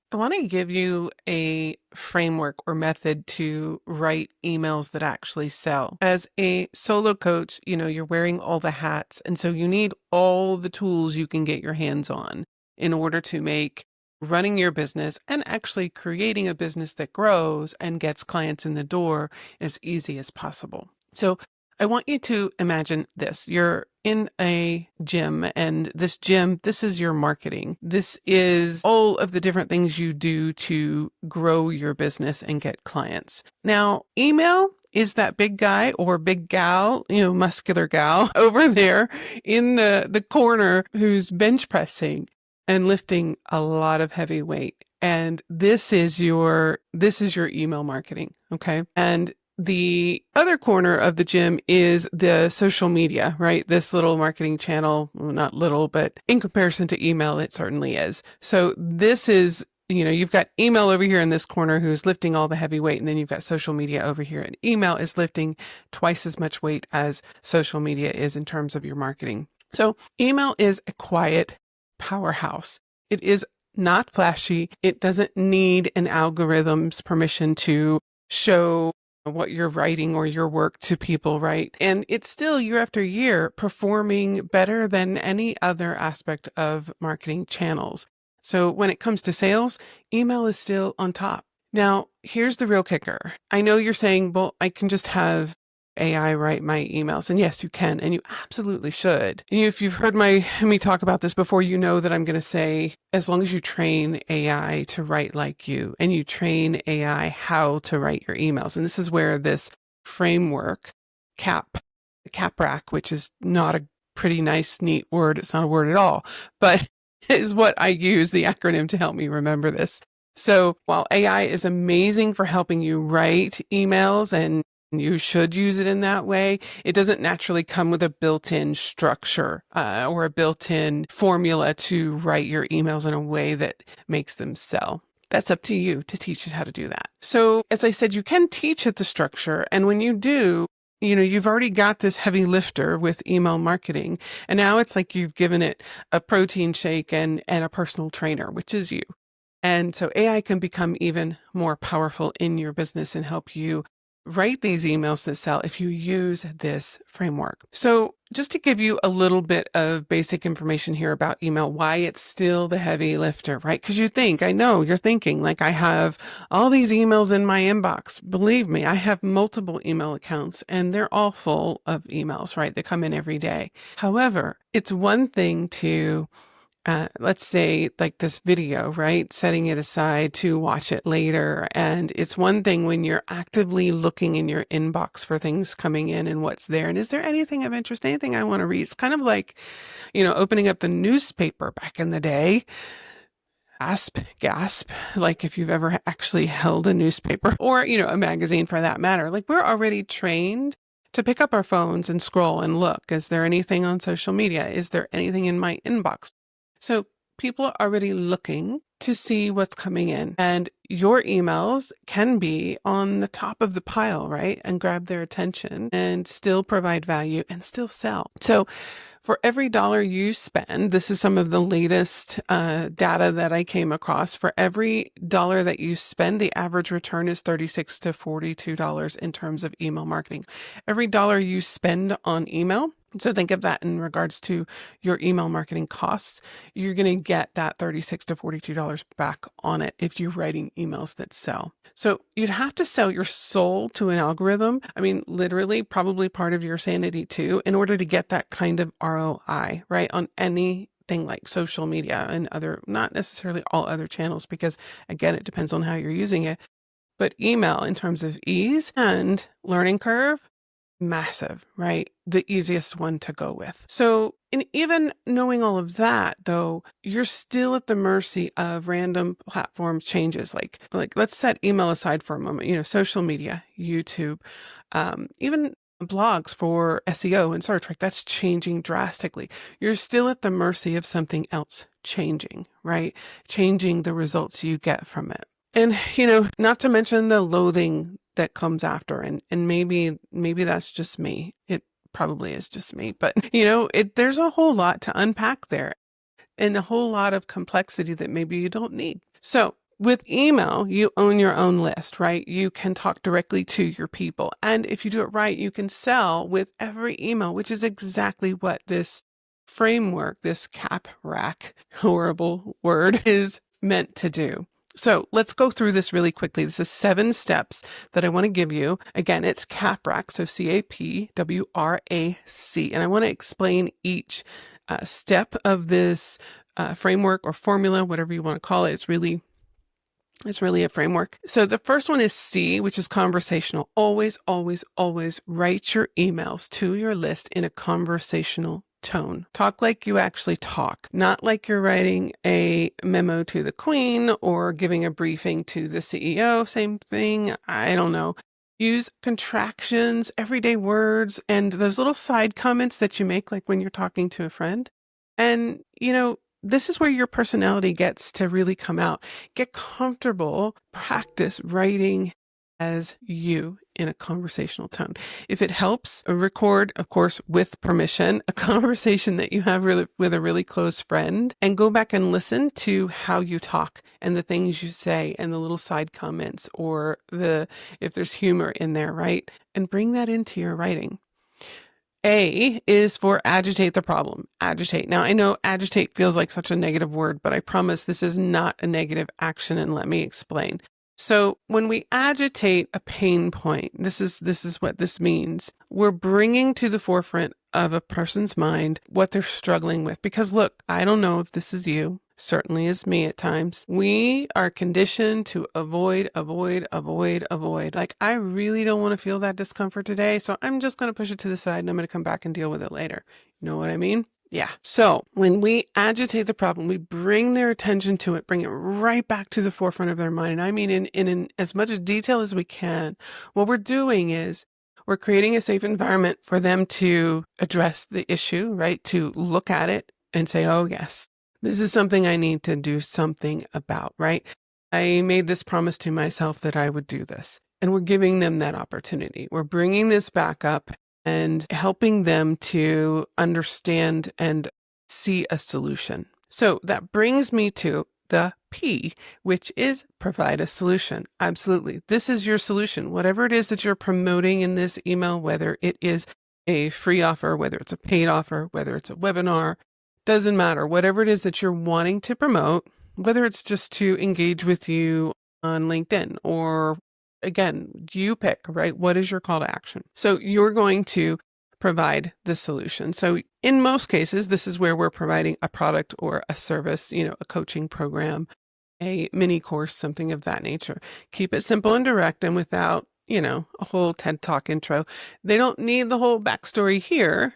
I want to give you a framework or method to write emails that actually sell. As a solo coach, you're wearing all the hats, and so you need all the tools you can get your hands on in order to make running your business and actually creating a business that grows and gets clients in the door as easy as possible. So I want you to imagine this. You're in a gym, and this gym, this is your marketing. This is all of the different things you do to grow your business and get clients. Now, email is that big guy or big gal, muscular gal over there in the corner who's bench pressing and lifting a lot of heavy weight. And this is your email marketing. Okay. And the other corner of the gym is the social media, right? This little marketing channel, well, not little, but in comparison to email, it certainly is. So this is, you've got email over here in this corner who's lifting all the heavy weight, and then you've got social media over here, and email is lifting twice as much weight as social media is in terms of your marketing. So email is a quiet powerhouse. It is not flashy. It doesn't need an algorithm's permission to show what you're writing or your work to people, right? And it's still year after year performing better than any other aspect of marketing channels. So when it comes to sales, email is still on top. Now, here's the real kicker. I know you're saying, well, I can just have AI write my emails. And yes, you can, and you absolutely should. And if you've heard me talk about this before, you know that I'm going to say, as long as you train AI to write like you, and you train AI how to write your emails. And this is where this framework, CAPWRAC, which is not a pretty nice, neat word. It's not a word at all, but is what I use, the acronym, to help me remember this. So while AI is amazing for helping you write emails, and you should use it in that way, it doesn't naturally come with a built-in structure or a built-in formula to write your emails in a way that makes them sell. That's up to you to teach it how to do that. So as I said, you can teach it the structure. And when you do, you've already got this heavy lifter with email marketing. And now it's like you've given it a protein shake and a personal trainer, which is you. And so AI can become even more powerful in your business and help you write these emails that sell if you use this framework. So just to give you a little bit of basic information here about email, why it's still the heavy lifter, right? Because I know you're thinking, like, I have all these emails in my inbox. Believe me, I have multiple email accounts, and they're all full of emails, right? They come in every day. However, it's one thing to let's say, like this video, right? Setting it aside to watch it later. And it's one thing when you're actively looking in your inbox for things coming in and what's there. And is there anything of interest, anything I want to read? It's kind of like, opening up the newspaper back in the day. Gasp, like if you've ever actually held a newspaper or, a magazine for that matter. Like, we're already trained to pick up our phones and scroll and look. Is there anything on social media? Is there anything in my inbox? So people are already looking to see what's coming in, and your emails can be on the top of the pile, right? And grab their attention and still provide value and still sell. So for every dollar you spend, this is some of the latest data that I came across. For every dollar that you spend, the average return is $36 to $42 in terms of email marketing. Every dollar you spend on email, so think of that in regards to your email marketing costs, you're going to get that $36 to $42 back on it if you're writing emails that sell. So you'd have to sell your soul to an algorithm. I mean, literally, probably part of your sanity too, in order to get that kind of ROI, right? On anything like social media and other, not necessarily all other channels, because again, it depends on how you're using it. But email, in terms of ease and learning curve, massive, right? The easiest one to go with. So in even knowing all of that, though, you're still at the mercy of random platform changes. Like let's set email aside for a moment, social media, YouTube, even blogs for SEO and search, right? That's changing drastically. You're still at the mercy of something else changing, right? Changing the results you get from it. And, not to mention the loathing that comes after. And maybe that's just me. It probably is just me, but there's a whole lot to unpack there and a whole lot of complexity that maybe you don't need. So With email, you own your own list, right? You can talk directly to your people. And if you do it right, you can sell with every email, which is exactly what this framework, this CAPWRAC, horrible word, is meant to do. So let's go through this really quickly. This is 7 steps that I want to give you. Again, it's CAPWRAC, so CAPWRAC. And I want to explain each step of this framework or formula, whatever you want to call it. It's really a framework. So the first one is C, which is conversational. Always, always, always write your emails to your list in a conversational tone. Talk like you actually talk, not like you're writing a memo to the queen or giving a briefing to the CEO. Same thing. I don't know. Use contractions, everyday words, and those little side comments that you make, like when you're talking to a friend. And, this is where your personality gets to really come out. Get comfortable, practice writing as you in a conversational tone. If it helps, record, of course, with permission, a conversation that you have with a really close friend, and go back and listen to how you talk and the things you say and the little side comments or if there's humor in there, right? And bring that into your writing. A is for agitate the problem. Agitate. Now, I know agitate feels like such a negative word, but I promise this is not a negative action, and let me explain. So when we agitate a pain point, this is what this means. We're bringing to the forefront of a person's mind what they're struggling with. Because look, I don't know if this is you. Certainly is me at times. We are conditioned to avoid. Like, I really don't want to feel that discomfort today, so I'm just going to push it to the side and I'm going to come back and deal with it later. You know what I mean? Yeah. So when we agitate the problem, we bring their attention to it, bring it right back to the forefront of their mind. And I mean, in as much detail as we can. What we're doing is we're creating a safe environment for them to address the issue, right? To look at it and say, oh, yes, this is something I need to do something about, right? I made this promise to myself that I would do this. And we're giving them that opportunity. We're bringing this back up and helping them to understand and see a solution. So that brings me to the P, which is provide a solution. Absolutely. This is your solution. Whatever it is that you're promoting in this email, whether it is a free offer, whether it's a paid offer, whether it's a webinar, doesn't matter. Whatever it is that you're wanting to promote, whether it's just to engage with you on LinkedIn or, again, you pick, right? What is your call to action? So you're going to provide the solution. So in most cases, this is where we're providing a product or a service, a coaching program, a mini course, something of that nature. Keep it simple and direct and without, a whole TED Talk intro. They don't need the whole backstory here.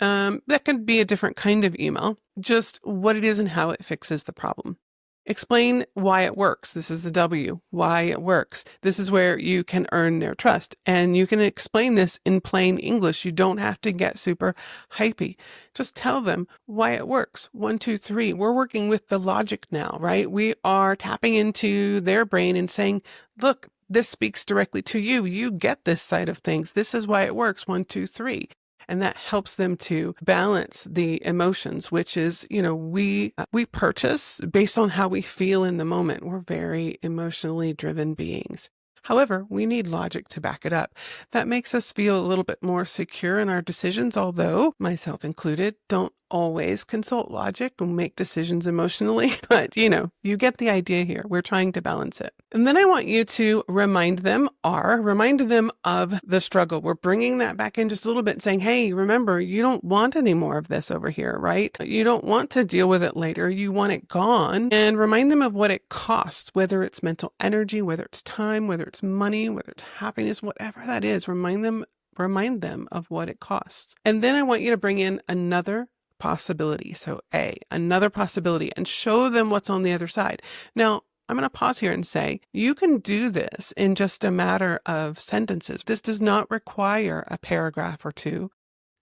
That can be a different kind of email, just what it is and how it fixes the problem. Explain why it works. This is the W, why it works. This is where you can earn their trust. And you can explain this in plain English. You don't have to get super hypey. Just tell them why it works. 1, 2, 3. We're working with the logic now, right? We are tapping into their brain and saying, look, this speaks directly to you. You get this side of things. This is why it works. 1, 2, 3. And that helps them to balance the emotions, which is, we purchase based on how we feel in the moment. We're very emotionally driven beings. However, we need logic to back it up. That makes us feel a little bit more secure in our decisions, although, myself included, don't always consult logic and make decisions emotionally. But, you get the idea here. We're trying to balance it. And then I want you to remind them of the struggle. We're bringing that back in just a little bit and saying, hey, remember, you don't want any more of this over here, right? You don't want to deal with it later. You want it gone. And remind them of what it costs, whether it's mental energy, whether it's time, whether it's money, whether it's happiness, whatever that is. Remind them of what it costs. And then I want you to bring in another possibility. So another possibility, and show them what's on the other side. Now, I'm going to pause here and say, you can do this in just a matter of sentences. This does not require a paragraph or two.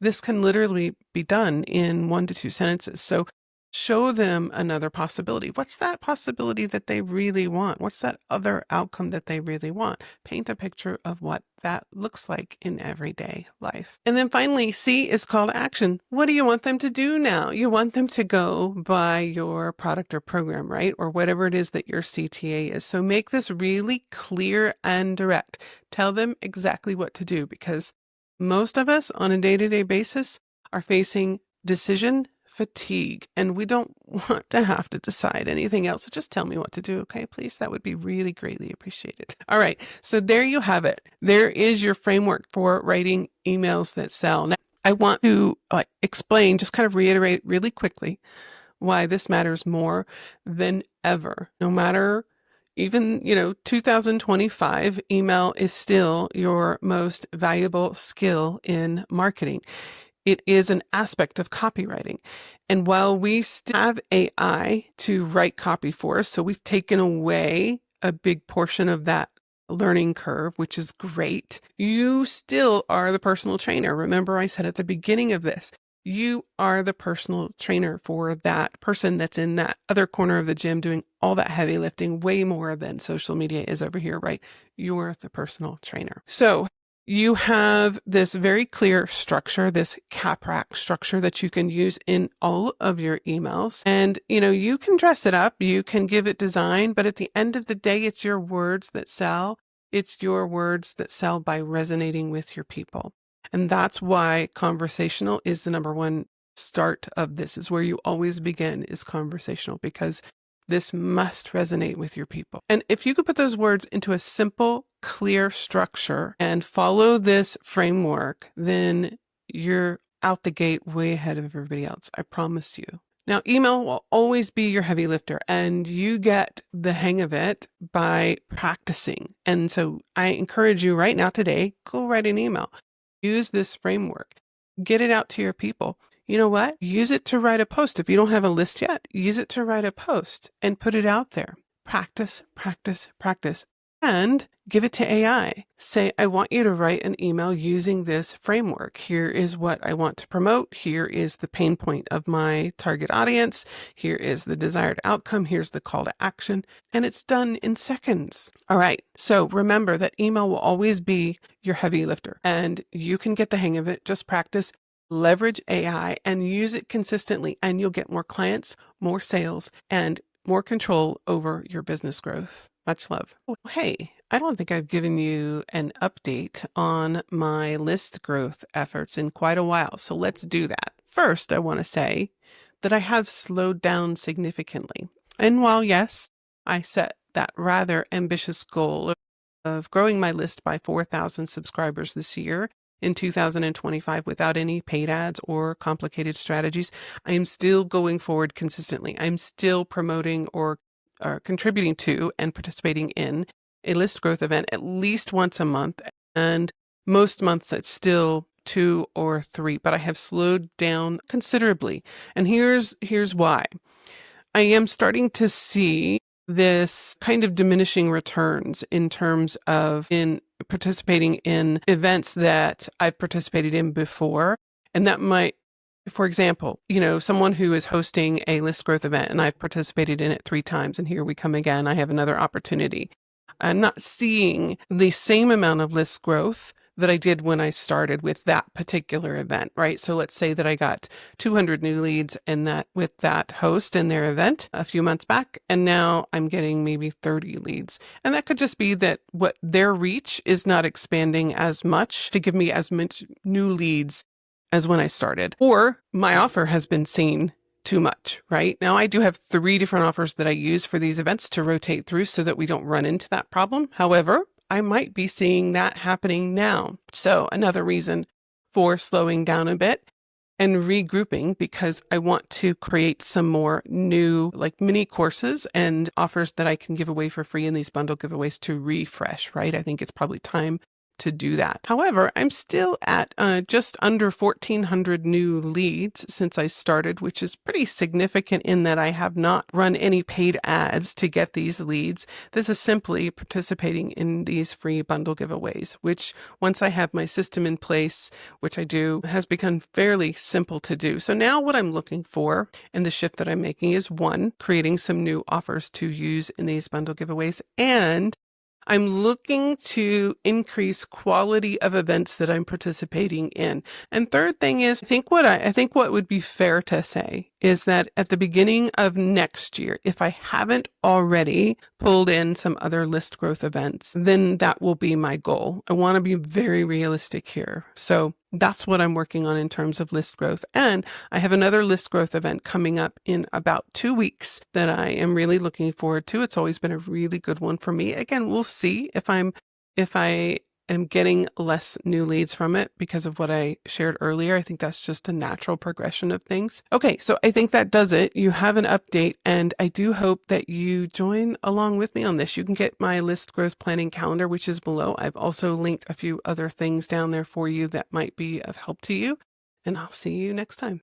This can literally be done in 1 to 2 sentences. So Show them another possibility. What's that possibility that they really want? What's that other outcome that they really want? Paint a picture of what that looks like in everyday life. And then finally, C is call to action. What do you want them to do now? You want them to go buy your product or program, right? Or whatever it is that your CTA is. So make this really clear and direct. Tell them exactly what to do, because most of us on a day-to-day basis are facing decision fatigue, and we don't want to have to decide anything else. So just tell me what to do, okay, please? That would be really greatly appreciated. All right, so there you have it. There is your framework for writing emails that sell. Now, I want to explain, just kind of reiterate really quickly why this matters more than ever. No matter even, 2025, email is still your most valuable skill in marketing. It is an aspect of copywriting. And while we still have AI to write copy for us, so we've taken away a big portion of that learning curve, which is great, you still are the personal trainer. Remember, I said at the beginning of this, you are the personal trainer for that person that's in that other corner of the gym doing all that heavy lifting, way more than social media is over here, right? You're the personal trainer. So you have this very clear structure, this CAPWRAC structure that you can use in all of your emails. And, you can dress it up, you can give it design, but at the end of the day, it's your words that sell. It's your words that sell by resonating with your people. And that's why conversational is the number one start of this, is where you always begin, is conversational, because this must resonate with your people. And if you could put those words into a simple, clear structure and follow this framework, then you're out the gate way ahead of everybody else. I promise you. Now, email will always be your heavy lifter, and you get the hang of it by practicing. And so I encourage you right now today, go write an email. Use this framework. Get it out to your people. You know what? Use it to write a post. If you don't have a list yet, use it to write a post and put it out there. Practice, practice, practice, and give it to AI. Say, I want you to write an email using this framework. Here is what I want to promote. Here is the pain point of my target audience. Here is the desired outcome. Here's the call to action. And it's done in seconds. All right. So remember that email will always be your heavy lifter, and you can get the hang of it. Just practice. Leverage AI and use it consistently, and you'll get more clients, more sales, and more control over your business growth. Much love. Oh, hey, I don't think I've given you an update on my list growth efforts in quite a while, so let's do that. First, I want to say that I have slowed down significantly. And while, yes, I set that rather ambitious goal of growing my list by 4,000 subscribers this year, in 2025 without any paid ads or complicated strategies, I am still going forward consistently. I'm still promoting or contributing to and participating in a list growth event at least once a month. And most months it's still 2 or 3, but I have slowed down considerably. And here's why. I am starting to see this kind of diminishing returns in terms of participating in events that I've participated in before. And that might, for example, someone who is hosting a list growth event and I've participated in it 3 times, and here we come again, I have another opportunity. I'm not seeing the same amount of list growth that I did when I started with that particular event, right? So let's say that I got 200 new leads with that host and their event a few months back, and now I'm getting maybe 30 leads. And that could just be that what their reach is not expanding as much to give me as much new leads as when I started, or my offer has been seen too much, right? Now I do have 3 different offers that I use for these events to rotate through so that we don't run into that problem. However, I might be seeing that happening now. So another reason for slowing down a bit and regrouping, because I want to create some more new mini courses and offers that I can give away for free in these bundle giveaways to refresh, right? I think it's probably time to do that. However, I'm still at just under 1,400 new leads since I started, which is pretty significant in that I have not run any paid ads to get these leads. This is simply participating in these free bundle giveaways, which once I have my system in place, which I do, has become fairly simple to do. So now what I'm looking for and the shift that I'm making is one, creating some new offers to use in these bundle giveaways, and I'm looking to increase quality of events that I'm participating in. And third thing is, I think what would be fair to say is that at the beginning of next year, if I haven't already pulled in some other list growth events, then that will be my goal. I want to be very realistic here. So that's what I'm working on in terms of list growth. And I have another list growth event coming up in about 2 weeks that I am really looking forward to. It's always been a really good one for me. Again, we'll see if I am getting less new leads from it because of what I shared earlier. I think that's just a natural progression of things. Okay, so I think that does it. You have an update, and I do hope that you join along with me on this. You can get my list growth planning calendar, which is below. I've also linked a few other things down there for you that might be of help to you, and I'll see you next time.